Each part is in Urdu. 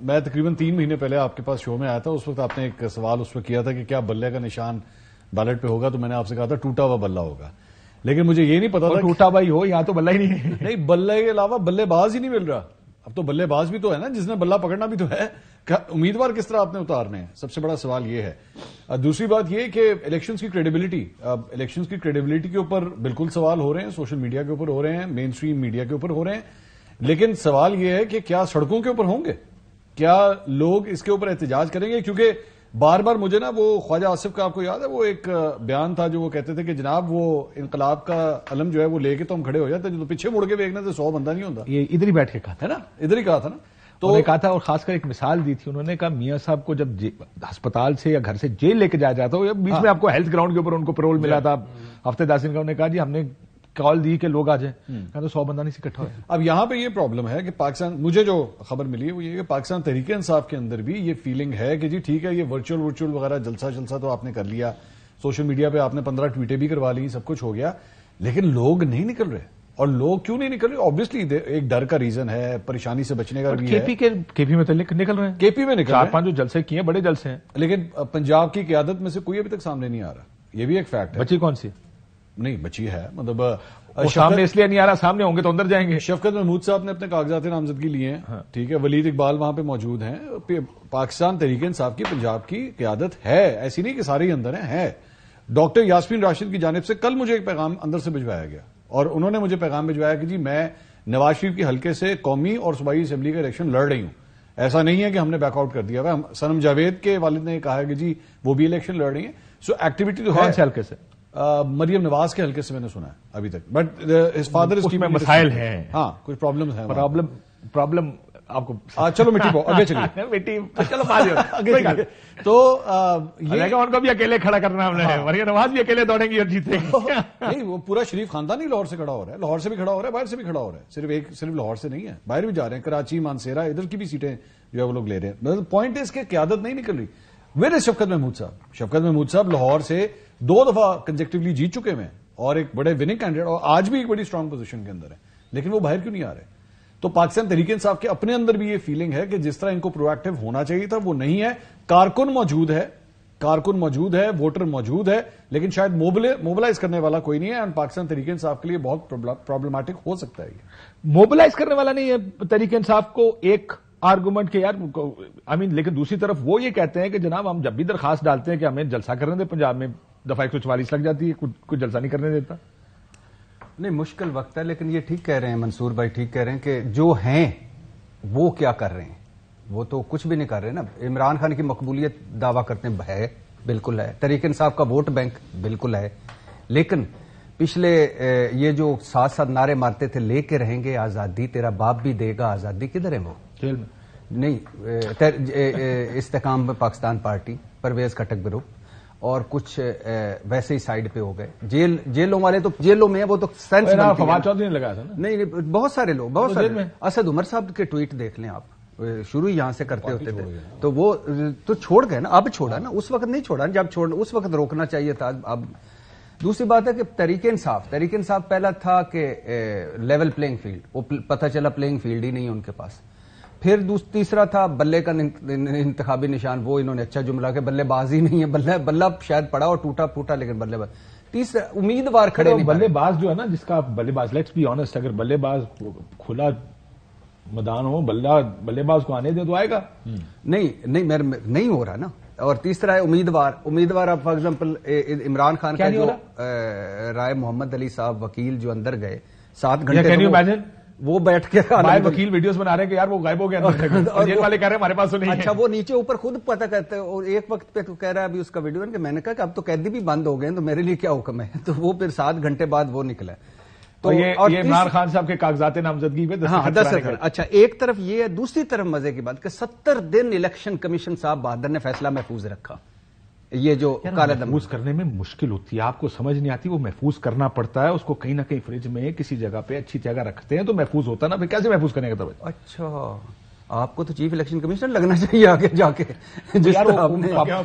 میں تقریباً 3 مہینے پہلے آپ کے پاس شو میں آیا تھا. اس وقت آپ نے ایک سوال اس وقت کیا تھا کہ کیا بلے کا نشان بیلٹ پہ ہوگا, تو میں نے آپ سے کہا تھا ٹوٹا ہوا بلہ ہوگا. لیکن مجھے یہ نہیں پتا تھا ٹوٹا بھائی ہو یہاں تو بلہ ہی نہیں ہے. نہیں, بلے کے علاوہ بلے باز ہی نہیں مل رہا. اب تو بلے باز بھی تو ہے نا جس نے بلہ پکڑنا بھی تو ہے. امیدوار کس طرح آپ نے اتارنے ہیں, سب سے بڑا سوال یہ ہے. دوسری بات یہ کہ الیکشنز کی کریڈیبلٹی کے اوپر بالکل سوال ہو رہے ہیں, سوشل میڈیا کے اوپر ہو رہے ہیں, مین اسٹریم میڈیا کے اوپر ہو رہے ہیں. لیکن سوال یہ ہے کہ کیا سڑکوں کے اوپر ہوں گے, کیا لوگ اس کے اوپر احتجاج کریں گے؟ کیونکہ بار بار مجھے نا وہ خواجہ آصف کا آپ کو یاد ہے وہ ایک بیان تھا جو وہ کہتے تھے کہ جناب وہ انقلاب کا علم جو ہے وہ لے کے تو ہم کھڑے ہو جاتے, جو پیچھے مڑ کے دیکھنے سے 100 بندہ نہیں ہوتا. یہ ادھر ہی بیٹھ کے کہا تھا نا, ادھر ہی کہا تھا نا. تو کہا تھا, اور خاص کر ایک مثال دی تھی انہوں نے, کہا میاں صاحب کو جب ہسپتال سے یا گھر سے جیل لے کے جایا جاتا ہو, بیچ میں آپ کو ہیلتھ گراؤنڈ کے اوپر ان کو پیرول ملا تھا ہفتے 10 دن کا, انہوں نے کہا جی ہم نے کال دی کہ لوگ آ جائیں, کہا تو 100 بندہ نہیں سے اکٹھا ہوئے. اب یہاں پہ یہ پرابلم ہے کہ پاکستان, مجھے جو خبر ملی ہے وہ یہ کہ پاکستان تحریک انصاف کے اندر بھی یہ فیلنگ ہے کہ جی ٹھیک ہے یہ ورچوئل وغیرہ جلسہ تو آپ نے کر لیا, سوشل میڈیا پہ آپ نے 15 ٹویٹیں بھی کروا لی, سب کچھ ہو گیا, لیکن لوگ نہیں نکل رہے. اور لوگ کیوں نہیں نکل رہے؟ آبویسلی ایک ڈر کا ریزن ہے, پریشانی سے بچنے کا بھی ہے. کے پی میں تو نکل رہے ہیں, کے پی میں نکل رہے ہیں, 4-5 جو جلسے کیے ہیں بڑے جلسے ہیں, لیکن پنجاب کی قیادت میں سے کوئی ابھی تک سامنے نہیں آ رہا. یہ بھی ایک فیکٹ ہے. بچی کون سی؟ نہیں بچی ہے, مطلب سامنے اس لیے نہیں آ رہا, سامنے ہوں گے تو اندر جائیں گے. شفقت محمود صاحب نے اپنے کاغذات نامزدگی لیے ہیں, ٹھیک ہے, ولید اقبال وہاں پہ موجود ہیں. پاکستان تحریک انصاف کی پنجاب کی قیادت ہے, ایسی نہیں کہ سارے ہی اندر ہیں. ڈاکٹر یاسمین راشد کی جانب سے کل مجھے ایک پیغام اندر سے بھجوایا گیا, اور انہوں نے مجھے پیغام بھجوایا کہ جی میں نواز شریف کے حلقے سے قومی اور صوبائی اسمبلی کا الیکشن لڑ رہی ہوں. ایسا نہیں ہے کہ ہم نے بیک آؤٹ کر دیا ہوا. صنم جاوید کے والد نے کہا ہے کہ جی وہ بھی الیکشن لڑ رہی ہیں. سو ایکٹیویٹی تو ہے. کون سے حلقے سے؟ مریم نواز کے حلقے سے میں نے سنا ہے ابھی تک, بٹ ہز فادر اس میں مسائل ہیں. ہاں کچھ پرابلمز ہیں. پرابلم آپ کو چلو مٹی پاؤ آگے چلیے. مٹی چلو آگے. تو یہ ان کو بھی اکیلے کھڑا کرنا ہم نے, مریم نواز بھی اکیلے دوڑیں گی اور جیتیں گی. نہیں, وہ پورا شریف خاندان ہی لاہور سے کھڑا ہو رہا ہے, لاہور سے بھی کھڑا ہو رہا ہے, باہر سے بھی کھڑا ہو رہا ہے. صرف لاہور سے نہیں ہے, باہر بھی جا رہے ہیں, کراچی, مانسیرا, ادھر کی بھی سیٹیں جو ہے وہ لوگ لے رہے ہیں. پوائنٹ اس کے قیادت نہیں نکل رہی. ویئر از شفقت محمود صاحب لاہور سے 2 دفعہ کنزیکٹیولی جیت چکے ہیں, اور ایک بڑے وننگ کینڈیڈیٹ, اور آج بھی ایک بڑی اسٹرانگ پوزیشن کے اندر ہے, لیکن وہ باہر کیوں نہیں آ رہے؟ تو پاکستان تحریک انصاف کے اپنے اندر بھی یہ فیلنگ ہے کہ جس طرح ان کو پرو ایکٹیو ہونا چاہیے تھا وہ نہیں ہے. کارکن موجود ہے, ووٹر موجود ہے, لیکن شاید موبلائز کرنے والا کوئی نہیں ہے, اور پاکستان تحریک انصاف کے لیے بہت پرابلمٹک ہو سکتا ہے. یہ موبلائز کرنے والا نہیں ہے تحریک انصاف کو ایک آرگومنٹ کے یار, لیکن دوسری طرف وہ یہ کہتے ہیں کہ جناب ہم جب بھی درخواست ڈالتے ہیں کہ ہمیں جلسہ کرنے دیں پنجاب میں, دفعہ 144 لگ جاتی ہے, کچھ جلسہ نہیں کرنے دیتا. نہیں, مشکل وقت ہے, لیکن یہ ٹھیک کہہ رہے ہیں منصور بھائی, ٹھیک کہہ رہے ہیں کہ جو ہیں وہ کیا کر رہے ہیں, وہ تو کچھ بھی نہیں کر رہے نا. عمران خان کی مقبولیت دعویٰ کرتے ہیں ہے, بالکل ہے. تحریک انصاف کا ووٹ بینک بالکل ہے, لیکن پچھلے یہ جو ساتھ نعرے مارتے تھے لے کے رہیں گے آزادی, تیرا باپ بھی دے گا آزادی, کدھر ہے وہ؟ جیل میں. نہیں, استحکام پاکستان پارٹی, پرویز خٹک گروپ, اور کچھ ویسے ہی سائیڈ پہ ہو گئے. جیلوں والے تو جیلوں میں ہیں, وہ تو سینس فواد چودھری نے لگایا تھا نا. نہیں, بہت سارے لوگ, بہت سارے. اسد عمر صاحب کے ٹویٹ دیکھ لیں آپ, شروع یہاں سے کرتے ہوتے تھے, تو وہ تو چھوڑ گئے نا, اب چھوڑا نا, اس وقت نہیں چھوڑا جب چھوڑنا, اس وقت روکنا چاہیے تھا. اب دوسری بات ہے کہ تحریک انصاف پہلا تھا کہ لیول پلینگ فیلڈ, وہ پتہ چلا پلینگ فیلڈ ہی نہیں ہے ان کے پاس. پھر تیسرا تھا بلے کا انتخابی نشان, وہ انہوں نے اچھا جملہ کہ بلے بازی نہیں ہے, بلہ شاید پڑا اور ٹوٹا پھوٹا, لیکن بلے باز. تیسرا امیدوار کھڑے نہیں. بلے باز جو ہے نا, جس کا بلے باز, لیٹس بی آنےسٹ, اگر بلے باز کھلا میدان ہو, بلے باز کو آنے دیں تو آئے گا. نہیں ہو رہا نا. اور تیسرا ہے امیدوار. اب فار ایگزامپل عمران خان کا جو رائے محمد علی صاحب وکیل جو اندر گئے 7 گھنٹے, وہ بیٹھ کے وکیل ویڈیوز بنا رہے ہیں کہ یار وہ غائب ہو گیا, اور جیل والے کہہ رہے ہیں ہمارے پاس تو نہیں. اچھا, وہ نیچے اوپر خود پتہ کرتے ہیں, اور ایک وقت پہ تو کہہ رہا ہے ابھی اس کا ویڈیو, کہ میں نے کہا کہ اب تو قیدی بھی بند ہو گئے ہیں تو میرے لیے کیا حکم ہے, تو وہ پھر 7 گھنٹے بعد وہ نکلا. تو یہ عمران خان صاحب کے کاغذات نامزدگی پہ 10. اچھا, ایک طرف یہ ہے, دوسری طرف مزے کی بات کہ 70 دن الیکشن کمیشن صاحب بہادر نے فیصلہ محفوظ رکھا. یہ جو محفوظ کرنے میں مشکل ہوتی ہے, آپ کو سمجھ نہیں آتی, وہ محفوظ کرنا پڑتا ہے, اس کو کہیں نہ کہیں فریج میں کسی جگہ پہ اچھی جگہ رکھتے ہیں تو محفوظ ہوتا ہے نا, پھر کیسے محفوظ کرنے کا؟ اچھا, آپ کو تو چیف الیکشن کمیشنر لگنا چاہیے آگے جا کے, جس آپ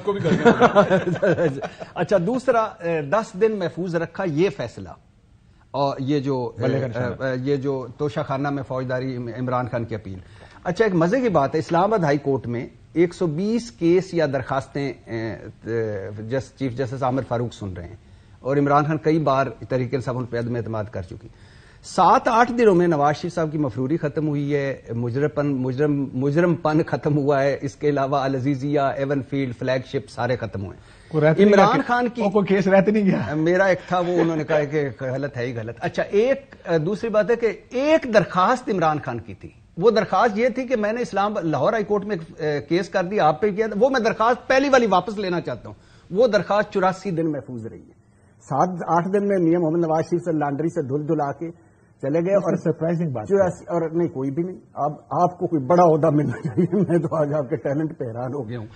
کو بھی کرنا. اچھا, دوسرا 10 دن محفوظ رکھا یہ فیصلہ, اور یہ جو توشہ خانہ میں فوجداری عمران خان کی اپیل. اچھا ایک مزے کی بات ہے، اسلام آباد ہائی کورٹ میں 120 کیس یا درخواستیں چیف جسٹس عامر فاروق سن رہے ہیں، اور عمران خان کئی بار تحریک انصاف ان پہ عدم اعتماد کر چکی. 7-8 دنوں میں نواز شریف صاحب کی مفروری ختم ہوئی ہے، مجرم پن ختم ہوا ہے، اس کے علاوہ العزیزیہ، ایون فیلڈ، فلیگ شپ سارے ختم ہوئے ہیں. عمران خان کی کوئی کیس رہتے نہیں گیا. میرا ایک تھا وہ انہوں نے کہا کہ غلط ہے ہی غلط. اچھا ایک دوسری بات ہے کہ ایک درخواست عمران خان کی تھی، وہ درخواست یہ تھی کہ میں نے لاہور ہائی کورٹ میں کیس کر دیا آپ پہ کیا تھا، وہ میں درخواست پہلی والی واپس لینا چاہتا ہوں. وہ درخواست 84 دن محفوظ رہی ہے. 7-8 دن میں میاں محمد نواز شریف سے لانڈری سے دھلا کے چلے گئے. اور سرپرائزنگ بات اور نہیں کوئی بھی نہیں. اب آپ کو کوئی بڑا عہدہ ملنا چاہیے. میں تو آج آپ کے ٹیلنٹ پہ حیران ہو گیا ہوں.